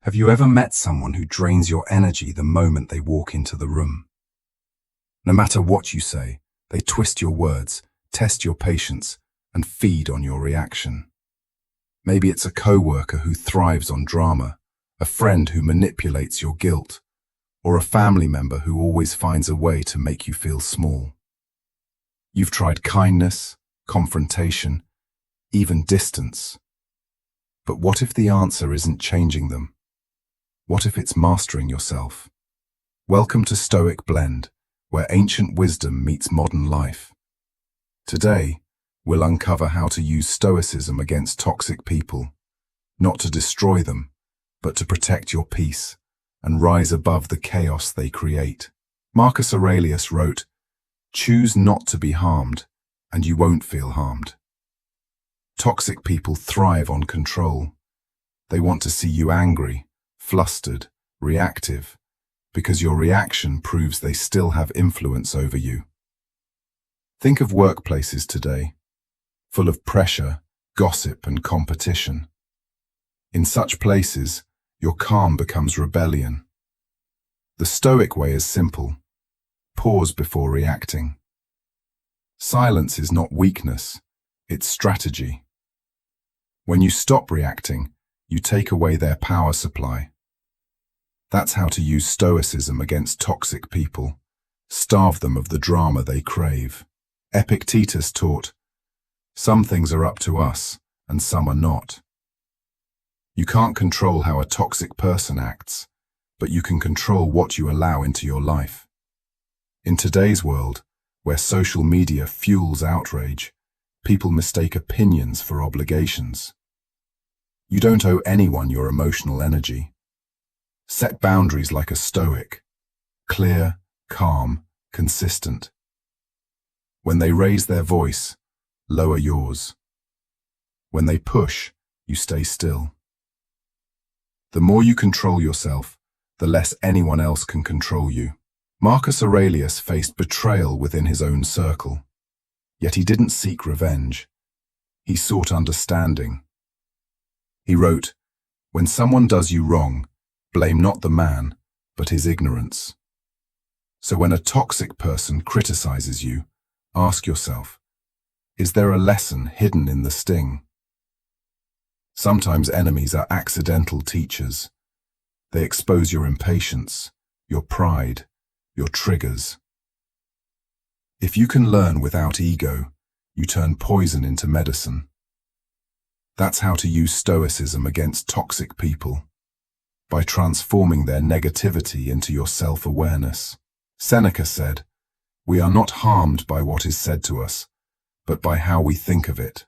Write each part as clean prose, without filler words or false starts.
Have you ever met someone who drains your energy the moment they walk into the room? No matter what you say, they twist your words, test your patience, and feed on your reaction. Maybe it's a coworker who thrives on drama, a friend who manipulates your guilt, or a family member who always finds a way to make you feel small. You've tried kindness, confrontation, even distance. But what if the answer isn't changing them? What if it's mastering yourself? Welcome to Stoic Blend, where ancient wisdom meets modern life. Today, we'll uncover how to use Stoicism against toxic people, not to destroy them, but to protect your peace and rise above the chaos they create. Marcus Aurelius wrote, "Choose not to be harmed, and you won't feel harmed." Toxic people thrive on control. They want to see you angry, flustered, reactive, because your reaction proves they still have influence over you. Think of workplaces today, full of pressure, gossip, and competition. In such places, your calm becomes rebellion. The Stoic way is simple. Pause before reacting. Silence is not weakness, it's strategy. When you stop reacting, you take away their power supply. That's how to use Stoicism against toxic people. Starve them of the drama they crave. Epictetus taught, "Some things are up to us, and some are not." You can't control how a toxic person acts, but you can control what you allow into your life. In today's world, where social media fuels outrage, people mistake opinions for obligations. You don't owe anyone your emotional energy. Set boundaries like a Stoic, clear, calm, consistent. When they raise their voice, lower yours. When they push, you stay still. The more you control yourself, the less anyone else can control you. Marcus Aurelius faced betrayal within his own circle. Yet he didn't seek revenge. He sought understanding. He wrote, "When someone does you wrong, blame not the man, but his ignorance." So when a toxic person criticizes you, ask yourself, is there a lesson hidden in the sting? Sometimes enemies are accidental teachers. They expose your impatience, your pride, your triggers. If you can learn without ego, you turn poison into medicine. That's how to use Stoicism against toxic people, by transforming their negativity into your self-awareness. Seneca said, "We are not harmed by what is said to us, but by how we think of it."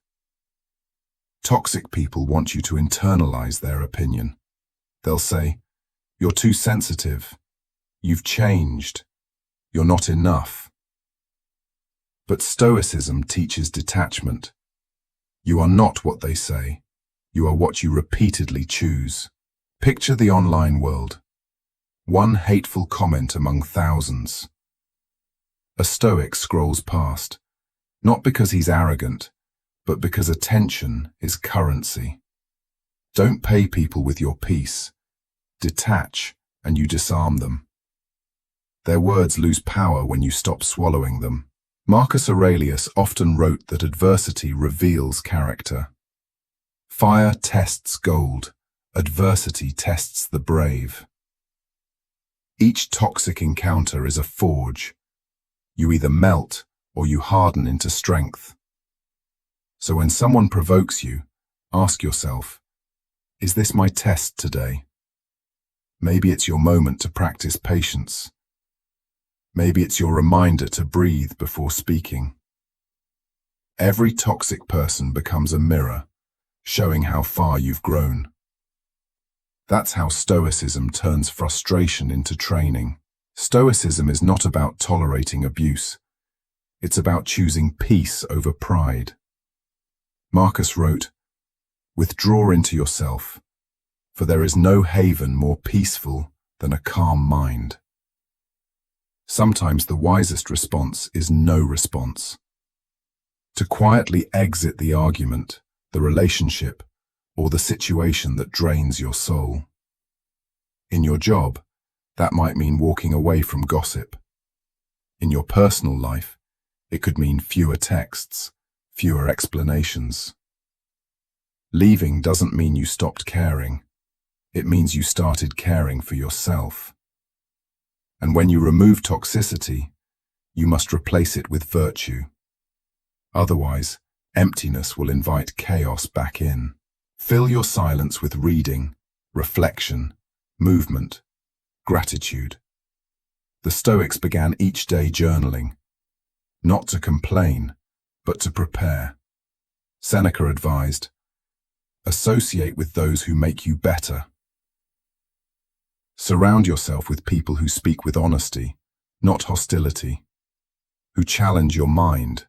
Toxic people want you to internalize their opinion. They'll say, "You're too sensitive. You've changed. You're not enough." But Stoicism teaches detachment. You are not what they say. You are what you repeatedly choose. Picture the online world. One hateful comment among thousands. A Stoic scrolls past, not because he's arrogant, but because attention is currency. Don't pay people with your peace. Detach, and you disarm them. Their words lose power when you stop swallowing them. Marcus Aurelius often wrote that adversity reveals character. Fire tests gold. Adversity tests the brave. Each toxic encounter is a forge. You either melt or you harden into strength. So when someone provokes you, ask yourself, is this my test today? Maybe it's your moment to practice patience. Maybe it's your reminder to breathe before speaking. Every toxic person becomes a mirror, showing how far you've grown. That's how Stoicism turns frustration into training. Stoicism is not about tolerating abuse. It's about choosing peace over pride. Marcus wrote, "Withdraw into yourself, for there is no haven more peaceful than a calm mind." Sometimes the wisest response is no response. To quietly exit the argument, the relationship, or the situation that drains your soul. In your job, that might mean walking away from gossip. In your personal life, it could mean fewer texts, fewer explanations. Leaving doesn't mean you stopped caring. It means you started caring for yourself. And when you remove toxicity, you must replace it with virtue. Otherwise, emptiness will invite chaos back in. Fill your silence with reading, reflection, movement, gratitude. The Stoics began each day journaling, not to complain, but to prepare. Seneca advised, associate with those who make you better. Surround yourself with people who speak with honesty, not hostility, who challenge your mind,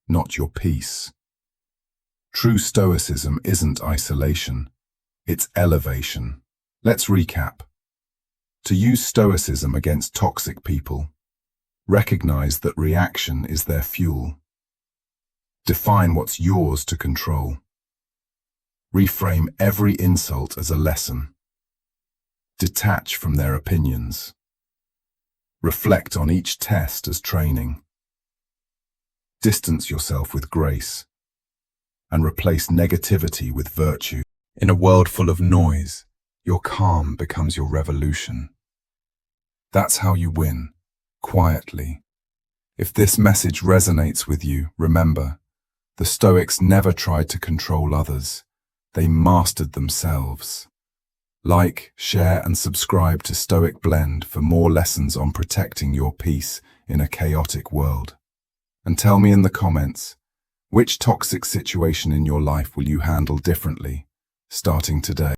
not your peace. True Stoicism isn't isolation, it's elevation. Let's recap. To use Stoicism against toxic people, recognize that reaction is their fuel. Define what's yours to control. Reframe every insult as a lesson. Detach from their opinions. Reflect on each test as training. Distance yourself with grace, and replace negativity with virtue. In a world full of noise, your calm becomes your revolution. That's how you win, quietly. If this message resonates with you, remember, the Stoics never tried to control others. They mastered themselves. Like, share and subscribe to Stoic Blend for more lessons on protecting your peace in a chaotic world. And tell me in the comments, which toxic situation in your life will you handle differently, starting today?